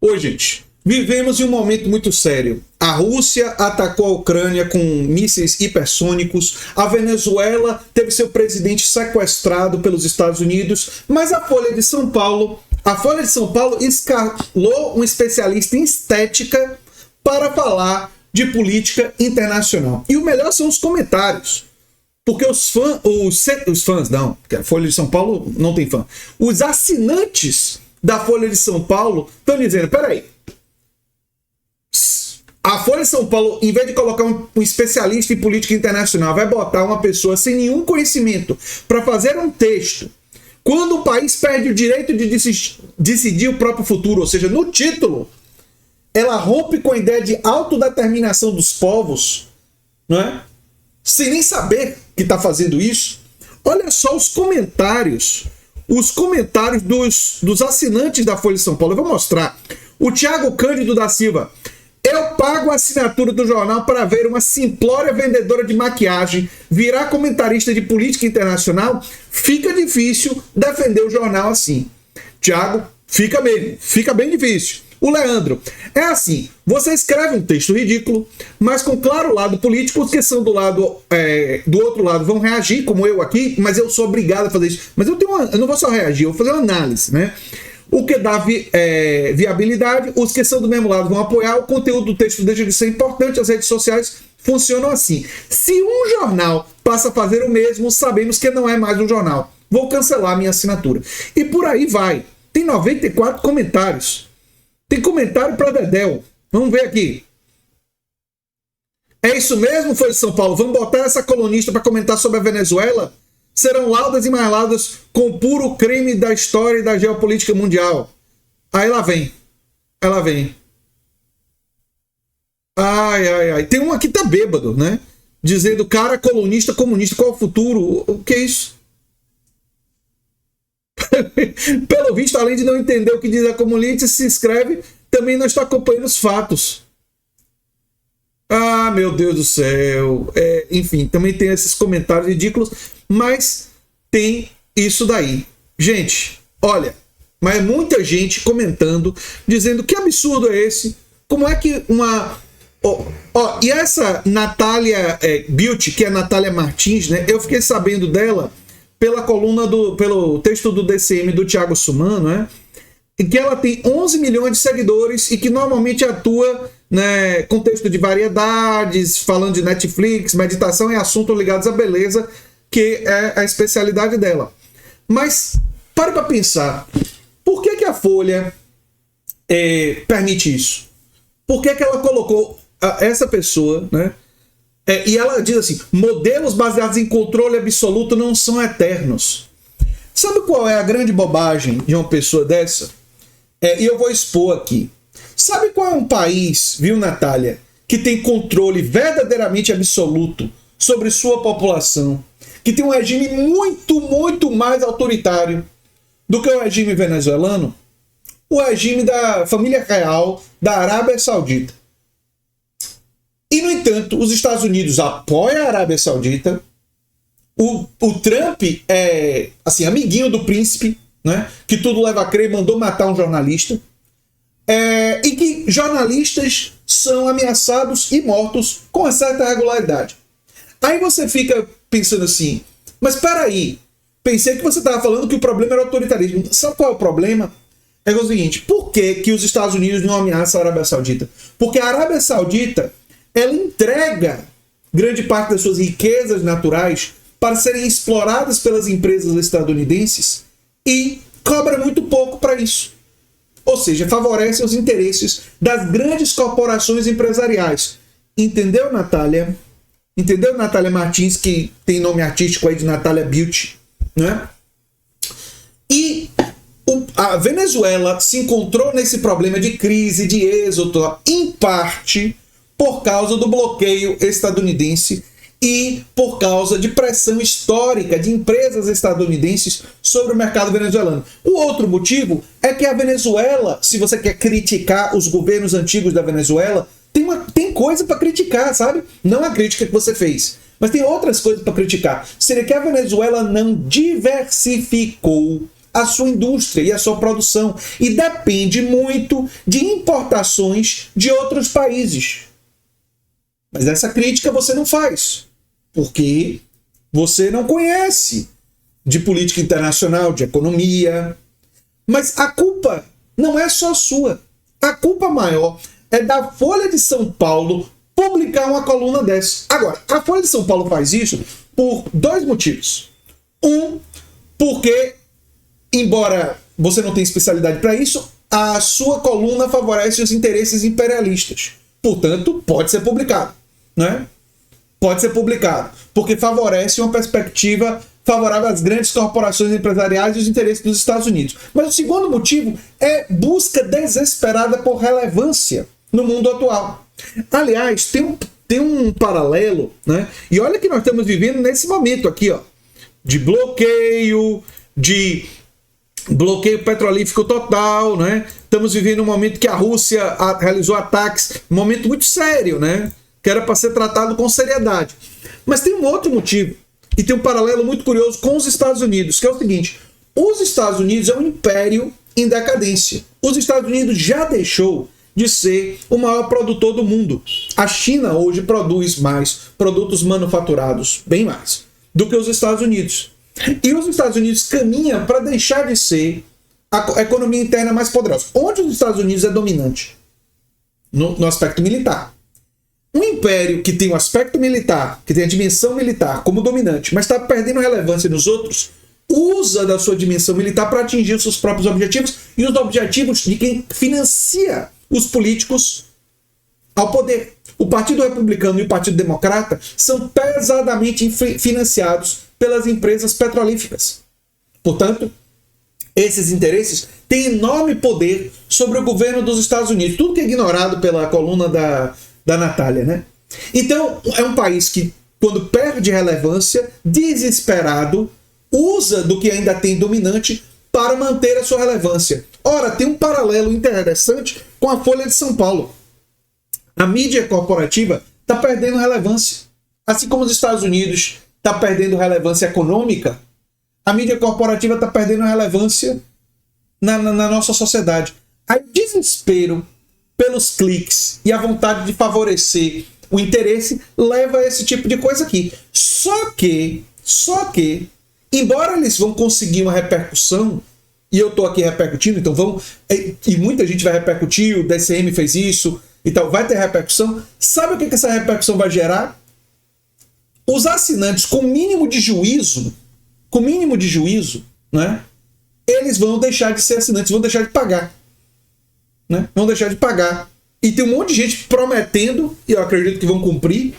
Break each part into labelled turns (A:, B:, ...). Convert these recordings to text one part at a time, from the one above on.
A: Oi, gente. Vivemos em um momento muito sério. A Rússia atacou a Ucrânia com mísseis hipersônicos, a Venezuela teve seu presidente sequestrado pelos Estados Unidos, mas a Folha de São Paulo escalou um especialista em estética para falar de política internacional. E o melhor são os comentários. Porque os fãs, não, porque a Folha de São Paulo não tem fã. Os assinantes da Folha de São Paulo estão dizendo, peraí, a Folha de São Paulo, em vez de colocar um especialista em política internacional, vai botar uma pessoa sem nenhum conhecimento para fazer um texto. Quando o país perde o direito de decidir o próprio futuro, ou seja, no título, ela rompe com a ideia de autodeterminação dos povos, não é? Sem nem saber que está fazendo isso. Olha só os comentários dos assinantes da Folha de São Paulo. Eu vou mostrar. O Thiago Cândido da Silva. Eu pago a assinatura do jornal para ver uma simplória vendedora de maquiagem virar comentarista de política internacional. Fica difícil defender o jornal assim. Thiago, fica bem difícil. O Leandro, é assim, você escreve um texto ridículo, mas com claro lado político, os que são do outro lado vão reagir, como eu aqui, mas eu sou obrigado a fazer isso. Mas eu não vou só reagir, eu vou fazer uma análise, né? O que dá viabilidade, os que são do mesmo lado vão apoiar, o conteúdo do texto deixa de ser importante, as redes sociais funcionam assim. Se um jornal passa a fazer o mesmo, sabemos que não é mais um jornal. Vou cancelar minha assinatura. E por aí vai. Tem 94 comentários. Tem comentário para Dedéu. Vamos ver aqui. É isso mesmo, Folha de São Paulo? Vamos botar essa colunista para comentar sobre a Venezuela? Serão laudas e mais laudas com puro crime da história e da geopolítica mundial. Aí ela vem. Ai. Tem um aqui que tá bêbado, né? Dizendo, cara, colunista, comunista, qual o futuro? O que é isso? Pelo visto, além de não entender o que diz a comunista, se inscreve, também não está acompanhando os fatos. Ah, meu Deus do céu. Enfim, também tem esses comentários ridículos, mas tem isso daí. Gente, olha, mas muita gente comentando, dizendo que absurdo é esse, como é que uma... e essa Natália Beauty, que é a Natália Martins, né? Eu fiquei sabendo dela pelo texto do DCM do Thiago Suman, né? Em que ela tem 11 milhões de seguidores e que normalmente atua, né, com texto de variedades, falando de Netflix, meditação e assuntos ligados à beleza, que é a especialidade dela. Mas pare para pensar, por que a Folha permite isso? Por que ela colocou essa pessoa, né? E ela diz assim, modelos baseados em controle absoluto não são eternos. Sabe qual é a grande bobagem de uma pessoa dessa? E eu vou expor aqui. Sabe qual é um país, viu, Natália, que tem controle verdadeiramente absoluto sobre sua população, que tem um regime muito, muito mais autoritário do que o regime venezuelano? O regime da família real da Arábia Saudita. E, no entanto, os Estados Unidos apoiam a Arábia Saudita. O Trump é, assim, amiguinho do príncipe, né? Que tudo leva a crer, mandou matar um jornalista. E que jornalistas são ameaçados e mortos com uma certa regularidade. Aí você fica pensando assim, mas peraí, pensei que você estava falando que o problema era autoritarismo. Sabe qual é o problema? É o seguinte, por que os Estados Unidos não ameaçam a Arábia Saudita? Porque a Arábia Saudita, ela entrega grande parte das suas riquezas naturais para serem exploradas pelas empresas estadunidenses e cobra muito pouco para isso. Ou seja, favorece os interesses das grandes corporações empresariais. Entendeu, Natália? Entendeu, Natália Martins, que tem nome artístico aí de Natália Beauty, né? E a Venezuela se encontrou nesse problema de crise, de êxodo, em parte por causa do bloqueio estadunidense e por causa de pressão histórica de empresas estadunidenses sobre o mercado venezuelano. O outro motivo é que a Venezuela, se você quer criticar os governos antigos da Venezuela, tem coisa para criticar, sabe? Não a crítica que você fez, mas tem outras coisas para criticar. Seria que a Venezuela não diversificou a sua indústria e a sua produção. E depende muito de importações de outros países. Mas essa crítica você não faz, porque você não conhece de política internacional, de economia. Mas a culpa não é só sua. A culpa maior é da Folha de São Paulo publicar uma coluna dessa. Agora, a Folha de São Paulo faz isso por dois motivos. Um, porque, embora você não tenha especialidade para isso, a sua coluna favorece os interesses imperialistas. Portanto, pode ser publicado, né? Pode ser publicado, porque favorece uma perspectiva favorável às grandes corporações empresariais e os interesses dos Estados Unidos. Mas o segundo motivo é busca desesperada por relevância no mundo atual. Aliás, tem um paralelo, né? E olha que nós estamos vivendo nesse momento aqui, ó, de bloqueio petrolífero total, né? Estamos vivendo um momento que a Rússia realizou ataques, um momento muito sério, né? Que era para ser tratado com seriedade. Mas tem um outro motivo, e tem um paralelo muito curioso com os Estados Unidos, que é o seguinte: os Estados Unidos é um império em decadência. Os Estados Unidos já deixou de ser o maior produtor do mundo. A China hoje produz mais produtos manufaturados, bem mais, do que os Estados Unidos. E os Estados Unidos caminham para deixar de ser a economia interna mais poderosa. Onde os Estados Unidos é dominante? No aspecto militar. Um império que tem um aspecto militar, que tem a dimensão militar como dominante, mas está perdendo relevância nos outros, usa da sua dimensão militar para atingir os seus próprios objetivos e os objetivos de quem financia os políticos ao poder. O Partido Republicano e o Partido Democrata são pesadamente financiados pelas empresas petrolíferas. Portanto, esses interesses têm enorme poder sobre o governo dos Estados Unidos. Tudo que é ignorado pela coluna da Natália, né? Então, é um país que, quando perde relevância, desesperado, usa do que ainda tem dominante para manter a sua relevância. Ora, tem um paralelo interessante com a Folha de São Paulo. A mídia corporativa está perdendo relevância. Assim como os Estados Unidos está perdendo relevância econômica, a mídia corporativa está perdendo relevância na nossa sociedade. Aí o desespero pelos cliques e a vontade de favorecer o interesse leva a esse tipo de coisa aqui. Só que, embora eles vão conseguir uma repercussão, e eu estou aqui repercutindo, então e muita gente vai repercutir, o DCM fez isso e tal, vai ter repercussão. Sabe o que essa repercussão vai gerar? Os assinantes com mínimo de juízo, né, eles vão deixar de ser assinantes, vão deixar de pagar. Né? Vão deixar de pagar. E tem um monte de gente prometendo, e eu acredito que vão cumprir,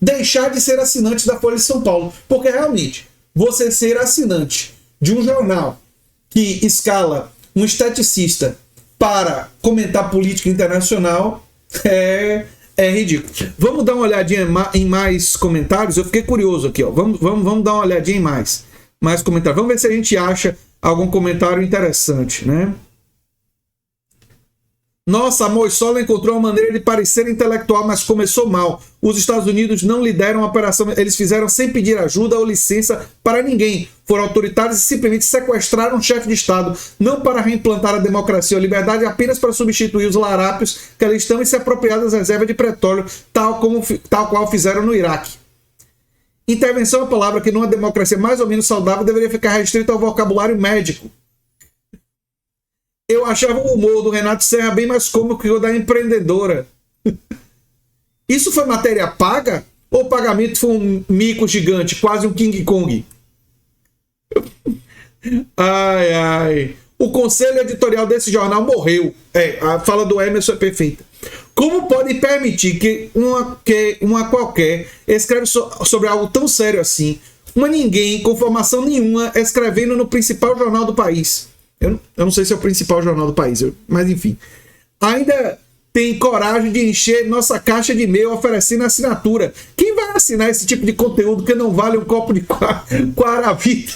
A: deixar de ser assinante da Folha de São Paulo. Porque realmente, você ser assinante de um jornal que escala um esteticista para comentar política internacional é ridículo. Vamos dar uma olhadinha em mais comentários. Eu fiquei curioso aqui, ó. Vamos dar uma olhadinha em mais comentários. Vamos ver se a gente acha algum comentário interessante, né? Nossa, a Moissola encontrou uma maneira de parecer intelectual, mas começou mal. Os Estados Unidos não lideram a operação, eles fizeram sem pedir ajuda ou licença para ninguém. Foram autoritários e simplesmente sequestraram um chefe de Estado, não para reimplantar a democracia ou a liberdade, apenas para substituir os larápios que ali estão e se apropriar das reservas de petróleo, tal qual fizeram no Iraque. Intervenção é uma palavra que numa democracia mais ou menos saudável deveria ficar restrita ao vocabulário médico. Eu achava o humor do Renato Serra bem mais cômico que o da empreendedora. Isso foi matéria paga? Ou o pagamento foi um mico gigante, quase um King Kong? Ai. O conselho editorial desse jornal morreu. A fala do Emerson é perfeita. Como pode permitir que uma qualquer escreve sobre algo tão sério assim? Uma ninguém com formação nenhuma escrevendo no principal jornal do país. Eu não sei se é o principal jornal do país, mas enfim. Ainda tem coragem de encher nossa caixa de e-mail oferecendo assinatura. Quem vai assinar esse tipo de conteúdo que não vale um copo de Guaravita?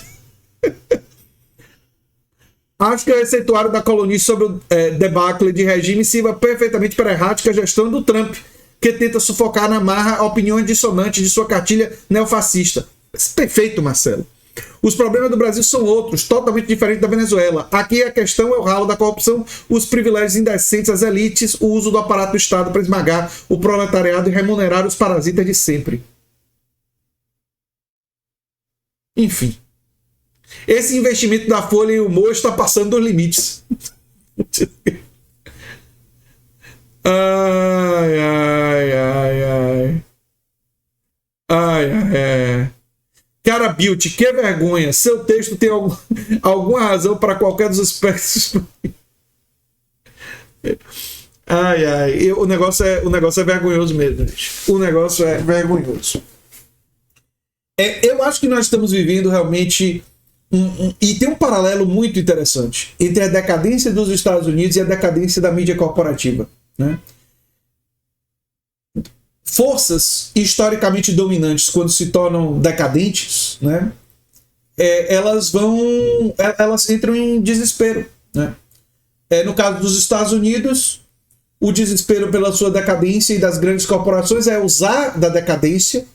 A: Acho que o receituário da colunista sobre o debacle de regime sirva perfeitamente para a errática gestão do Trump, que tenta sufocar na marra opiniões dissonantes de sua cartilha neofascista. Perfeito, Marcelo. Os problemas do Brasil são outros, totalmente diferentes da Venezuela. Aqui a questão é o ralo da corrupção, os privilégios indecentes, as elites, o uso do aparato do Estado para esmagar o proletariado e remunerar os parasitas de sempre. Enfim. Esse investimento da Folha em humor está passando dos limites. Ai, ai, ai, ai. Ai, ai. Cara, Beauty, que vergonha. Seu texto tem alguma razão para qualquer dos aspectos. Ai, ai. O negócio é vergonhoso mesmo, gente. O negócio é vergonhoso. Eu acho que nós estamos vivendo realmente... E tem um paralelo muito interessante entre a decadência dos Estados Unidos e a decadência da mídia corporativa, né? Forças historicamente dominantes, quando se tornam decadentes, né, elas entram em desespero, né? No caso dos Estados Unidos, o desespero pela sua decadência e das grandes corporações é usar da decadência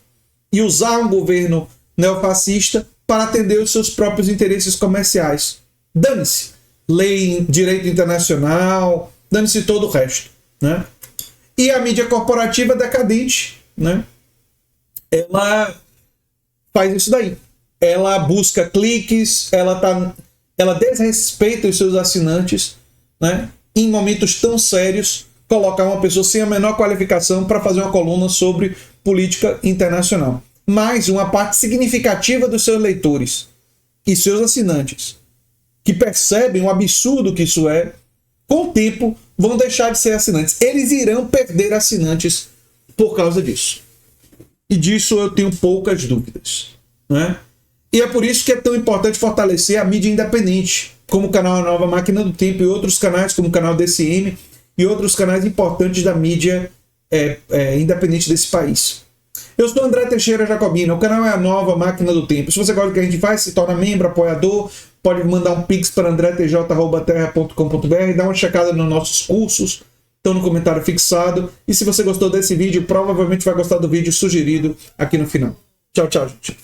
A: e usar um governo neofascista para atender os seus próprios interesses comerciais. Dane-se lei, direito internacional, dane-se todo o resto, né? E a mídia corporativa decadente, né? Ela faz isso daí. Ela busca cliques, ela desrespeita os seus assinantes, né? Em momentos tão sérios, colocar uma pessoa sem a menor qualificação para fazer uma coluna sobre política internacional. Mas uma parte significativa dos seus leitores e seus assinantes, que percebem o absurdo que isso é, com o tempo vão deixar de ser assinantes. Eles irão perder assinantes por causa disso. E disso eu tenho poucas dúvidas, né? E é por isso que é tão importante fortalecer a mídia independente, como o canal A Nova Máquina do Tempo e outros canais, como o canal DCM e outros canais importantes da mídia independente desse país. Eu sou André Teixeira Jacobina, o canal é A Nova Máquina do Tempo. Se você gosta do que a gente faz, se torna membro, apoiador, pode mandar um pix para andretj@terra.com.br, dá uma checada nos nossos cursos, estão no comentário fixado. E se você gostou desse vídeo, provavelmente vai gostar do vídeo sugerido aqui no final. Tchau, tchau, gente.